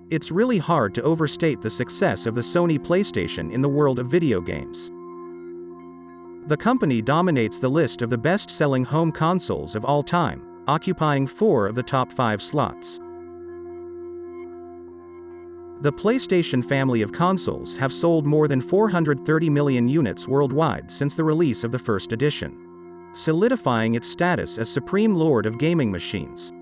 It's really hard to overstate the success of the Sony PlayStation in the world of video games. The company dominates the list of the best-selling home consoles of all time, occupying 4 of the top 5 slots. The PlayStation family of consoles have sold more than 430 million units worldwide since the release of the first edition, solidifying its status as supreme lord of gaming machines.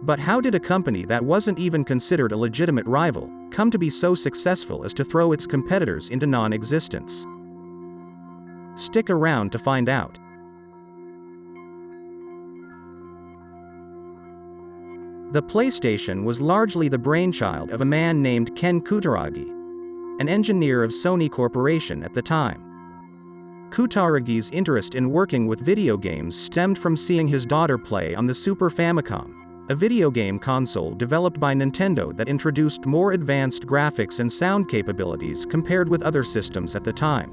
But how did a company that wasn't even considered a legitimate rival come to be so successful as to throw its competitors into non-existence? Stick around to find out. The PlayStation was largely the brainchild of a man named Ken Kutaragi, an engineer of Sony Corporation at the time. Kutaragi's interest in working with video games stemmed from seeing his daughter play on the Super Famicom, a video game console developed by Nintendo that introduced more advanced graphics and sound capabilities compared with other systems at the time.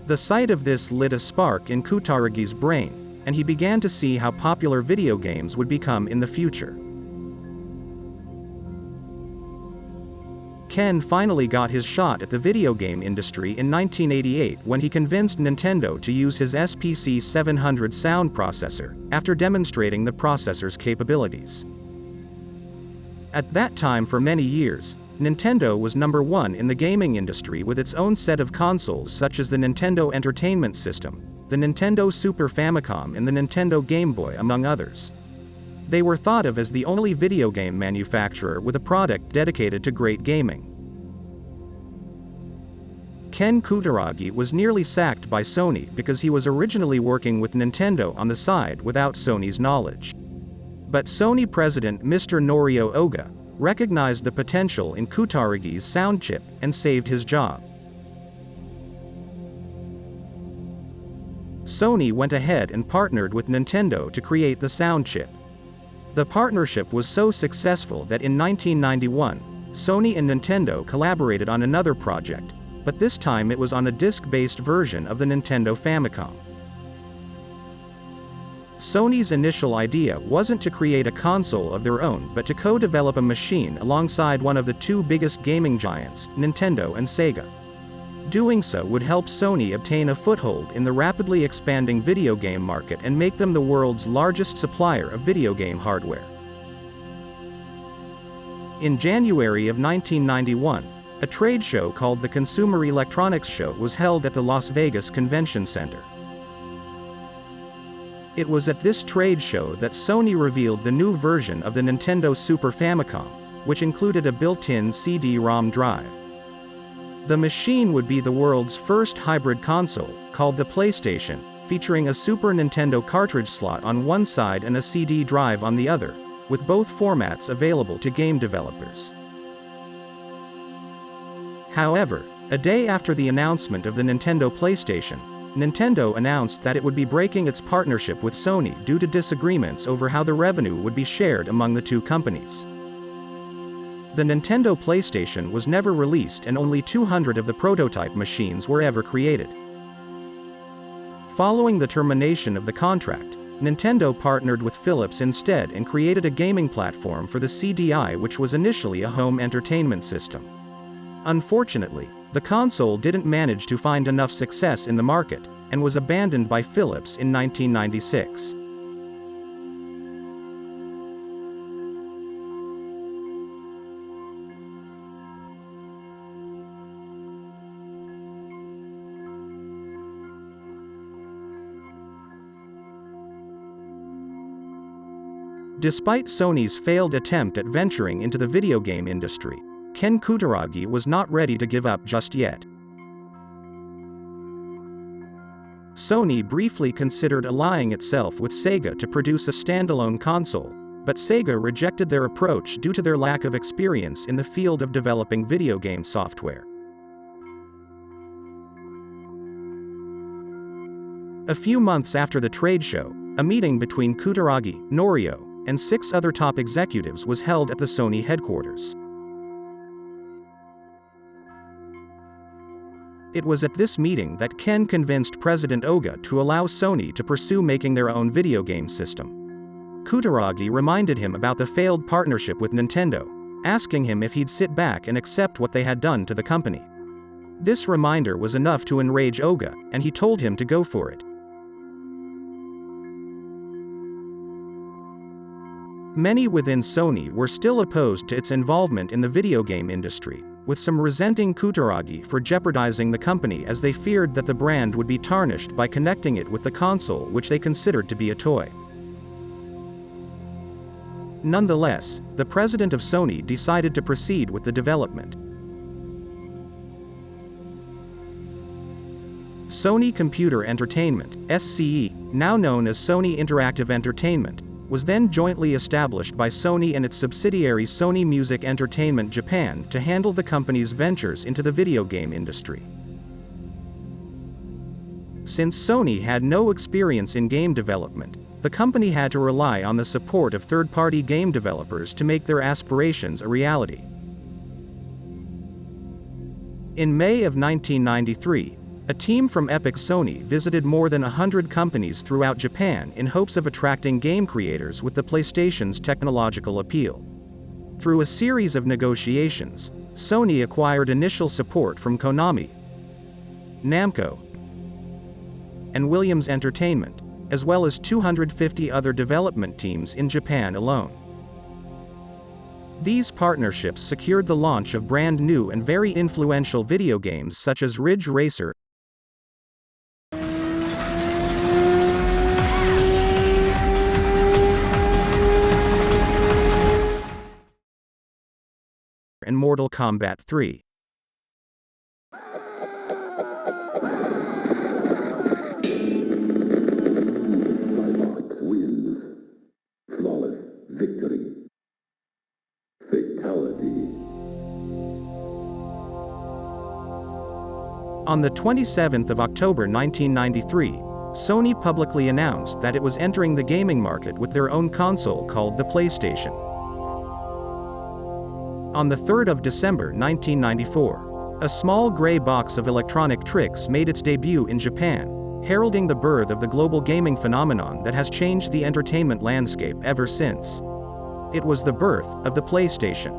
The sight of this lit a spark in Kutaragi's brain, and he began to see how popular video games would become in the future. Ken finally got his shot at the video game industry in 1988 when he convinced Nintendo to use his SPC 700 sound processor, after demonstrating the processor's capabilities. At that time, for many years, Nintendo was number one in the gaming industry with its own set of consoles such as the Nintendo Entertainment System, the Nintendo Super Famicom and the Nintendo Game Boy, among others. They were thought of as the only video game manufacturer with a product dedicated to great gaming. Ken Kutaragi was nearly sacked by Sony because he was originally working with Nintendo on the side without Sony's knowledge. But Sony president Mr. Norio Oga recognized the potential in Kutaragi's sound chip and saved his job. Sony went ahead and partnered with Nintendo to create the sound chip. The partnership was so successful that in 1991, Sony and Nintendo collaborated on another project, but this time it was on a disc-based version of the Nintendo Famicom. Sony's initial idea wasn't to create a console of their own but to co-develop a machine alongside one of the two biggest gaming giants, Nintendo and SEGA. Doing so would help Sony obtain a foothold in the rapidly expanding video game market and make them the world's largest supplier of video game hardware. In January of 1991, a trade show called the Consumer Electronics Show was held at the Las Vegas Convention Center. It was at this trade show that Sony revealed the new version of the Nintendo Super Famicom, which included a built-in CD-ROM drive. The machine would be the world's first hybrid console, called the PlayStation, featuring a Super Nintendo cartridge slot on one side and a CD drive on the other, with both formats available to game developers. However, a day after the announcement of the Nintendo PlayStation, Nintendo announced that it would be breaking its partnership with Sony due to disagreements over how the revenue would be shared among the two companies. The Nintendo PlayStation was never released and only 200 of the prototype machines were ever created. Following the termination of the contract, Nintendo partnered with Philips instead and created a gaming platform for the CDI, which was initially a home entertainment system. Unfortunately, the console didn't manage to find enough success in the market, and was abandoned by Philips in 1996. Despite Sony's failed attempt at venturing into the video game industry, Ken Kutaragi was not ready to give up just yet. Sony briefly considered allying itself with SEGA to produce a standalone console, but SEGA rejected their approach due to their lack of experience in the field of developing video game software. A few months after the trade show, a meeting between Kutaragi, Norio, and 6 other top executives was held at the Sony headquarters. It was at this meeting that Ken convinced President Oga to allow Sony to pursue making their own video game system. Kutaragi reminded him about the failed partnership with Nintendo, asking him if he'd sit back and accept what they had done to the company. This reminder was enough to enrage Oga, and he told him to go for it. Many within Sony were still opposed to its involvement in the video game industry, with some resenting Kutaragi for jeopardizing the company as they feared that the brand would be tarnished by connecting it with the console which they considered to be a toy. Nonetheless, the president of Sony decided to proceed with the development. Sony Computer Entertainment, SCE, now known as Sony Interactive Entertainment, was then jointly established by Sony and its subsidiary Sony Music Entertainment Japan to handle the company's ventures into the video game industry. Since Sony had no experience in game development, the company had to rely on the support of third-party game developers to make their aspirations a reality. In May of 1993, a team from Epic Sony visited more than 100 companies throughout Japan in hopes of attracting game creators with the PlayStation's technological appeal. Through a series of negotiations, Sony acquired initial support from Konami, Namco, and Williams Entertainment, as well as 250 other development teams in Japan alone. These partnerships secured the launch of brand new and very influential video games such as Ridge Racer and Mortal Kombat 3. Wins. Flawless victory. Fatality. On the 27th of October 1993, Sony publicly announced that it was entering the gaming market with their own console called the PlayStation. On the 3rd of December 1994, a small gray box of electronic tricks made its debut in Japan, heralding the birth of the global gaming phenomenon that has changed the entertainment landscape ever since. It was the birth of the PlayStation.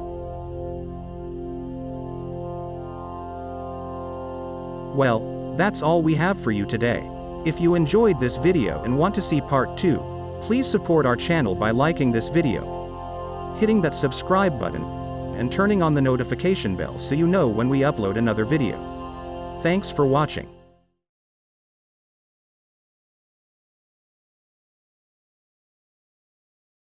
Well, that's all we have for you today. If you enjoyed this video and want to see part 2, please support our channel by liking this video, hitting that subscribe button, and turning on the notification bell so you know when we upload another video. Thanks for watching.